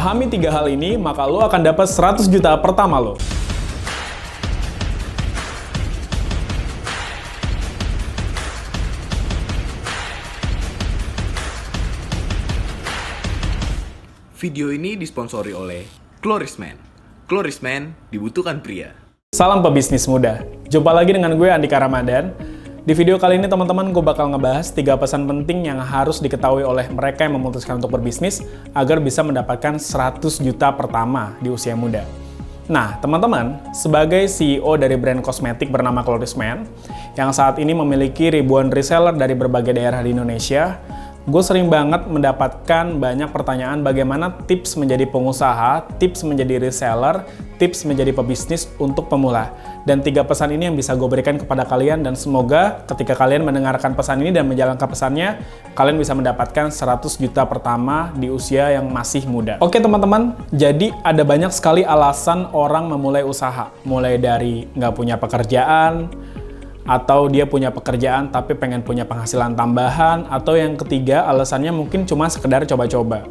Pahami 3 hal ini, maka lo akan dapat 100 juta pertama lo. Video ini disponsori oleh Klorisman. Klorisman dibutuhkan pria. Salam pebisnis muda. Jumpa lagi dengan gue Andika Ramadan. Di video kali ini teman-teman gue bakal ngebahas 3 pesan penting yang harus diketahui oleh mereka yang memutuskan untuk berbisnis agar bisa mendapatkan 100 juta pertama di usia muda. Nah, teman-teman, sebagai CEO dari brand kosmetik bernama Klorisman yang saat ini memiliki ribuan reseller dari berbagai daerah di Indonesia, gue sering banget mendapatkan banyak pertanyaan bagaimana tips menjadi pengusaha, tips menjadi reseller, tips menjadi pebisnis untuk pemula. Dan 3 pesan ini yang bisa gue berikan kepada kalian dan semoga ketika kalian mendengarkan pesan ini dan menjalankan pesannya, kalian bisa mendapatkan 100 juta pertama di usia yang masih muda. Oke teman-teman, jadi ada banyak sekali alasan orang memulai usaha. Mulai dari nggak punya pekerjaan, atau dia punya pekerjaan tapi pengen punya penghasilan tambahan, atau yang ketiga alasannya mungkin cuma sekedar coba-coba.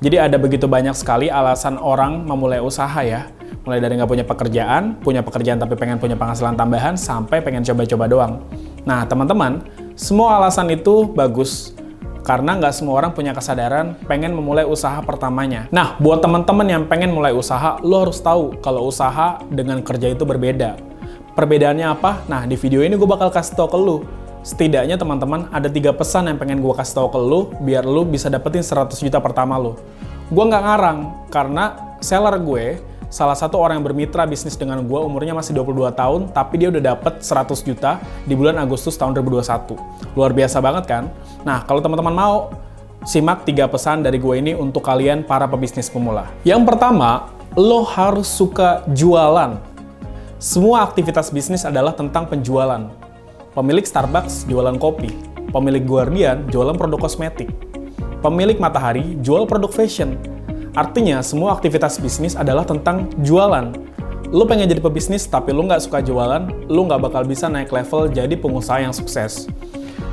Jadi ada begitu banyak sekali alasan orang memulai usaha ya. Mulai dari nggak punya pekerjaan tapi pengen punya penghasilan tambahan, sampai pengen coba-coba doang. Nah teman-teman, semua alasan itu bagus. Karena nggak semua orang punya kesadaran pengen memulai usaha pertamanya. Nah, buat teman-teman yang pengen mulai usaha, lo harus tahu kalau usaha dengan kerja itu berbeda. Perbedaannya apa? Nah, di video ini gue bakal kasih tau ke lu. Setidaknya teman-teman, ada 3 pesan yang pengen gue kasih tau ke lu, biar lu bisa dapetin 100 juta pertama lu. Gue nggak ngarang, karena seller gue, salah satu orang yang bermitra bisnis dengan gue, umurnya masih 22 tahun, tapi dia udah dapet 100 juta di bulan Agustus tahun 2021. Luar biasa banget kan? Nah, kalau teman-teman mau, simak 3 pesan dari gue ini untuk kalian para pebisnis pemula. Yang pertama, lo harus suka jualan. Semua aktivitas bisnis adalah tentang penjualan. Pemilik Starbucks jualan kopi, pemilik Guardian jualan produk kosmetik, pemilik Matahari jual produk fashion. Artinya semua aktivitas bisnis adalah tentang jualan. Lu pengen jadi pebisnis tapi lu nggak suka jualan, lu nggak bakal bisa naik level jadi pengusaha yang sukses.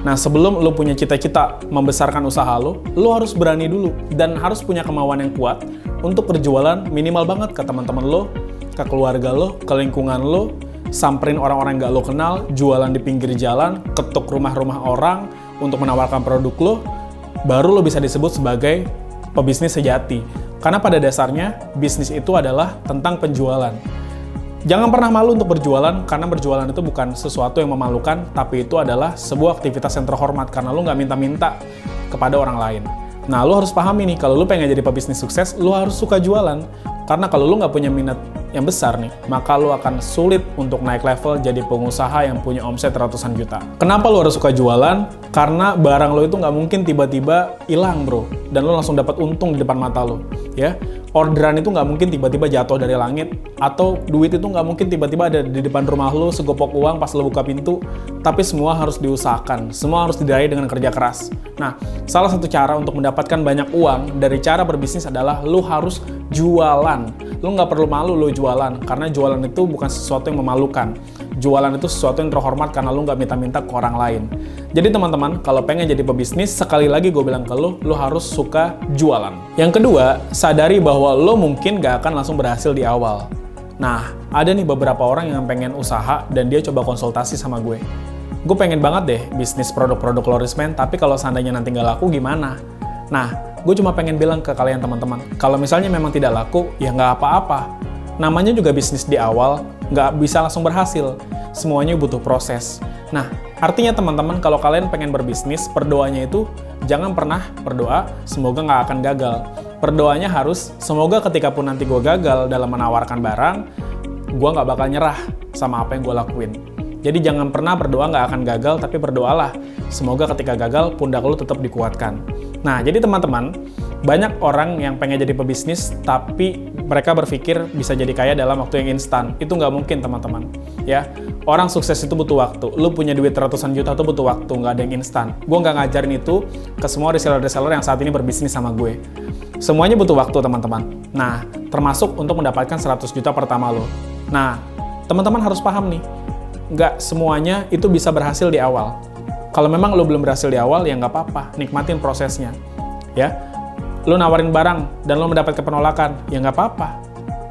Nah, sebelum lu punya cita-cita membesarkan usaha lu harus berani dulu dan harus punya kemauan yang kuat untuk berjualan minimal banget ke teman-teman lu, ke keluarga lo, ke lingkungan lo, samperin orang-orang gak lo kenal, jualan di pinggir jalan, ketuk rumah-rumah orang untuk menawarkan produk lo, baru lo bisa disebut sebagai pebisnis sejati. Karena pada dasarnya, bisnis itu adalah tentang penjualan. Jangan pernah malu untuk berjualan, karena berjualan itu bukan sesuatu yang memalukan, tapi itu adalah sebuah aktivitas yang terhormat, karena lo nggak minta-minta kepada orang lain. Nah, lo harus pahami nih, kalau lo pengen jadi pebisnis sukses, lo harus suka jualan. Karena kalau lo nggak punya minat yang besar nih, maka lo akan sulit untuk naik level jadi pengusaha yang punya omset ratusan juta. Kenapa lo harus suka jualan? Karena barang lo itu nggak mungkin tiba-tiba hilang bro, dan lo langsung dapat untung di depan mata lo, ya. Orderan itu nggak mungkin tiba-tiba jatuh dari langit, atau duit itu nggak mungkin tiba-tiba ada di depan rumah lo, segopok uang pas lo buka pintu, tapi semua harus diusahakan, semua harus diraih dengan kerja keras. Nah, salah satu cara untuk mendapatkan banyak uang dari cara berbisnis adalah lo harus jualan. Lo nggak perlu malu lo jualan, karena jualan itu bukan sesuatu yang memalukan. Jualan itu sesuatu yang terhormat karena lo nggak minta-minta ke orang lain. Jadi teman-teman, kalau pengen jadi pebisnis, sekali lagi gue bilang ke lo harus suka jualan. Yang kedua, sadari bahwa lo mungkin gak akan langsung berhasil di awal. Nah, ada nih beberapa orang yang pengen usaha dan dia coba konsultasi sama gue. Gue pengen banget deh bisnis produk-produk Klorisman, tapi kalau seandainya nanti nggak laku gimana? Nah, gue cuma pengen bilang ke kalian teman-teman, kalau misalnya memang tidak laku, ya nggak apa-apa. Namanya juga bisnis di awal, nggak bisa langsung berhasil. Semuanya butuh proses. Nah, artinya teman-teman, kalau kalian pengen berbisnis, berdoanya itu jangan pernah berdoa, semoga nggak akan gagal. Berdoanya harus, semoga ketika pun nanti gue gagal dalam menawarkan barang, gue nggak bakal nyerah sama apa yang gue lakuin. Jadi jangan pernah berdoa nggak akan gagal, tapi berdoalah, semoga ketika gagal, pundak lo tetap dikuatkan. Nah, jadi teman-teman, banyak orang yang pengen jadi pebisnis, tapi mereka berpikir bisa jadi kaya dalam waktu yang instan. Itu nggak mungkin, teman-teman. Ya, orang sukses itu butuh waktu. Lu punya duit ratusan juta itu butuh waktu, nggak ada yang instan. Gue nggak ngajarin itu ke semua reseller-reseller yang saat ini berbisnis sama gue. Semuanya butuh waktu, teman-teman. Nah, termasuk untuk mendapatkan 100 juta pertama lo. Nah, teman-teman harus paham nih, nggak semuanya itu bisa berhasil di awal. Kalau memang lo belum berhasil di awal, ya nggak apa-apa, nikmatin prosesnya. Ya, Lo nawarin barang dan lo mendapatkan penolakan, ya nggak apa-apa.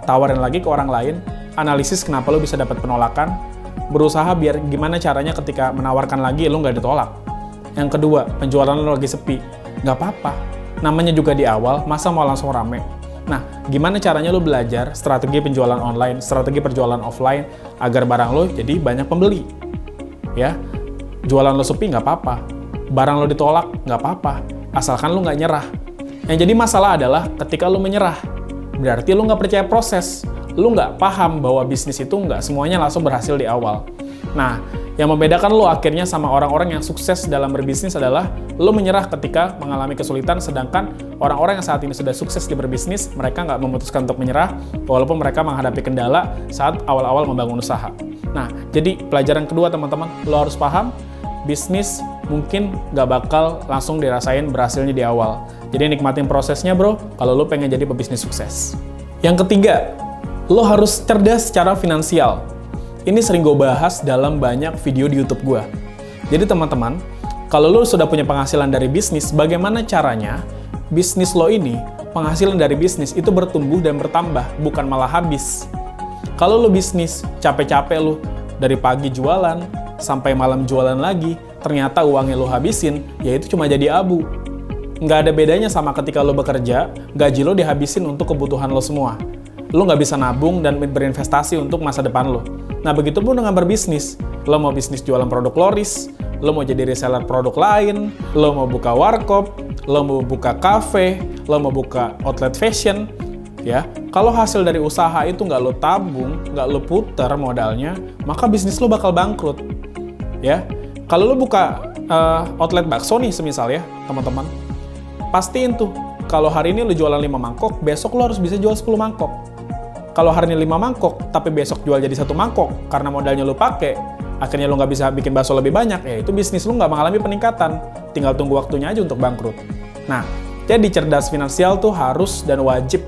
Tawarin lagi ke orang lain, analisis kenapa lo bisa dapat penolakan, berusaha biar gimana caranya ketika menawarkan lagi lo nggak ditolak. Yang kedua, penjualan lo lagi sepi, nggak apa-apa. Namanya juga di awal, masa mau langsung rame? Nah, gimana caranya lo belajar strategi penjualan online, strategi penjualan offline, agar barang lo jadi banyak pembeli. Ya, jualan lo sepi nggak apa-apa, barang lo ditolak nggak apa-apa, asalkan lo nggak nyerah. Yang jadi masalah adalah ketika lo menyerah, berarti lo nggak percaya proses, lo nggak paham bahwa bisnis itu nggak semuanya langsung berhasil di awal. Nah, yang membedakan lo akhirnya sama orang-orang yang sukses dalam berbisnis adalah lo menyerah ketika mengalami kesulitan, sedangkan orang-orang yang saat ini sudah sukses di berbisnis, mereka nggak memutuskan untuk menyerah, walaupun mereka menghadapi kendala saat awal-awal membangun usaha. Nah, jadi pelajaran kedua teman-teman, lo harus paham, bisnis mungkin nggak bakal langsung dirasain berhasilnya di awal. Jadi nikmatin prosesnya bro, kalau lo pengen jadi pebisnis sukses. Yang ketiga, lo harus cerdas secara finansial. Ini sering gue bahas dalam banyak video di YouTube gue. Jadi teman-teman, kalau lo sudah punya penghasilan dari bisnis, bagaimana caranya bisnis lo ini, penghasilan dari bisnis itu bertumbuh dan bertambah, bukan malah habis. Kalau lo bisnis, capek-capek lo, dari pagi jualan, sampai malam jualan lagi, ternyata uangnya lo habisin, ya itu cuma jadi abu. Nggak ada bedanya sama ketika lo bekerja, gaji lo dihabisin untuk kebutuhan lo semua. Lo nggak bisa nabung dan berinvestasi untuk masa depan lo. Nah, begitupun dengan berbisnis. Lo mau bisnis jualan produk loris, lo mau jadi reseller produk lain, lo mau buka warkop, lo mau buka cafe, lo mau buka outlet fashion, ya. Kalau hasil dari usaha itu nggak lo tabung, nggak lo puter modalnya, maka bisnis lo bakal bangkrut, ya. Kalau lo buka outlet bakso nih semisal ya, teman-teman, pastiin tuh, kalau hari ini lo jualan 5 mangkok, besok lo harus bisa jual 10 mangkok. Kalau hari ini 5 mangkok, tapi besok jual jadi 1 mangkok, karena modalnya lo pakai, akhirnya lo nggak bisa bikin bakso lebih banyak, ya itu bisnis lo nggak mengalami peningkatan. Tinggal tunggu waktunya aja untuk bangkrut. Nah, jadi cerdas finansial tuh harus dan wajib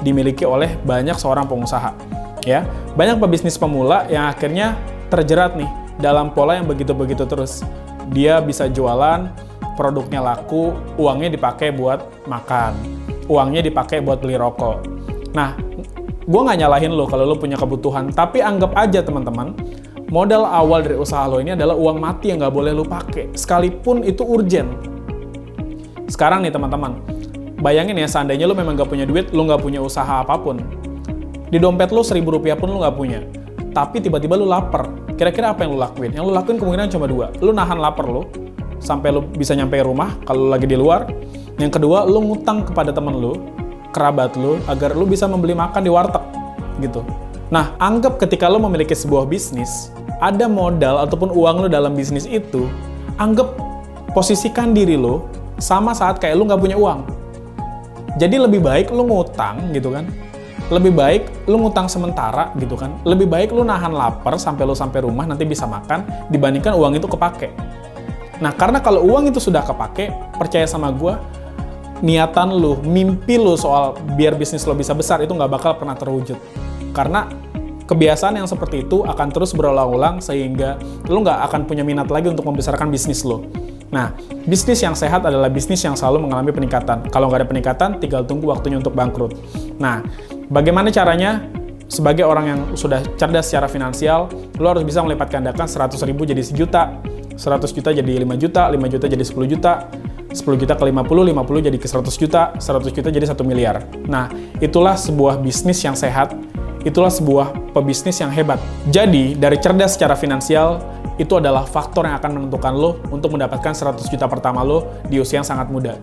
dimiliki oleh banyak seorang pengusaha. Ya, banyak pebisnis pemula yang akhirnya terjerat nih dalam pola yang begitu-begitu terus. Dia bisa jualan, produknya laku, uangnya dipakai buat makan, uangnya dipakai buat beli rokok. Nah, gue nggak nyalahin lo kalau lo punya kebutuhan, tapi anggap aja teman-teman, modal awal dari usaha lo ini adalah uang mati yang nggak boleh lo pakai, sekalipun itu urgent. Sekarang nih teman-teman, bayangin ya seandainya lo memang nggak punya duit, lo nggak punya usaha apapun. Di dompet lo 1.000 rupiah pun lo nggak punya, tapi tiba-tiba lo lapar. Kira-kira apa yang lo lakuin? Yang lo lakuin kemungkinan cuma 2. Lo nahan lapar lo, sampai lo bisa nyampe rumah kalau lagi di luar. Yang kedua, lo ngutang kepada temen lo, kerabat lo, agar lo bisa membeli makan di warteg, gitu. Nah, anggap ketika lo memiliki sebuah bisnis, ada modal ataupun uang lo dalam bisnis itu, anggap posisikan diri lo sama saat kayak lo nggak punya uang. Jadi lebih baik lo ngutang, gitu kan. Lebih baik lo ngutang sementara, gitu kan. Lebih baik lo nahan lapar sampai lo sampai rumah nanti bisa makan, dibandingkan uang itu kepake. Nah, karena kalau uang itu sudah kepake, percaya sama gue, niatan lo, mimpi lo soal biar bisnis lo bisa besar itu nggak bakal pernah terwujud. Karena kebiasaan yang seperti itu akan terus berulang-ulang sehingga lo nggak akan punya minat lagi untuk membesarkan bisnis lo. Nah, bisnis yang sehat adalah bisnis yang selalu mengalami peningkatan. Kalau nggak ada peningkatan, tinggal tunggu waktunya untuk bangkrut. Nah, bagaimana caranya? Sebagai orang yang sudah cerdas secara finansial, lo harus bisa melipat gandakan 100.000 jadi 1 juta, 100 juta jadi 5 juta, 5 juta jadi 10 juta, 10 juta ke 50, 50 jadi ke 100 juta, 100 juta jadi 1 miliar. Nah, itulah sebuah bisnis yang sehat, itulah sebuah pebisnis yang hebat. Jadi, dari cerdas secara finansial, itu adalah faktor yang akan menentukan lo untuk mendapatkan 100 juta pertama lo di usia yang sangat muda.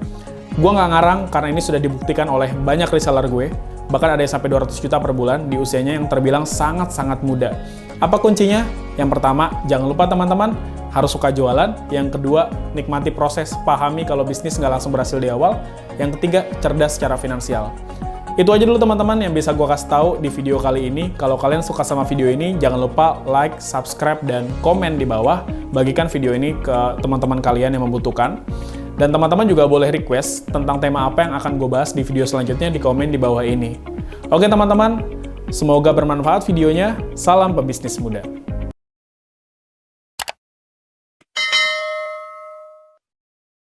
Gue nggak ngarang karena ini sudah dibuktikan oleh banyak reseller gue, bahkan ada yang sampai 200 juta per bulan di usianya yang terbilang sangat-sangat muda. Apa kuncinya? Yang pertama, jangan lupa teman-teman, harus suka jualan. Yang kedua, nikmati proses, pahami kalau bisnis nggak langsung berhasil di awal. Yang ketiga, cerdas secara finansial. Itu aja dulu teman-teman yang bisa gue kasih tahu di video kali ini. Kalau kalian suka sama video ini, jangan lupa like, subscribe, dan komen di bawah. Bagikan video ini ke teman-teman kalian yang membutuhkan. Dan teman-teman juga boleh request tentang tema apa yang akan gue bahas di video selanjutnya di komen di bawah ini. Oke teman-teman, semoga bermanfaat videonya. Salam pebisnis muda.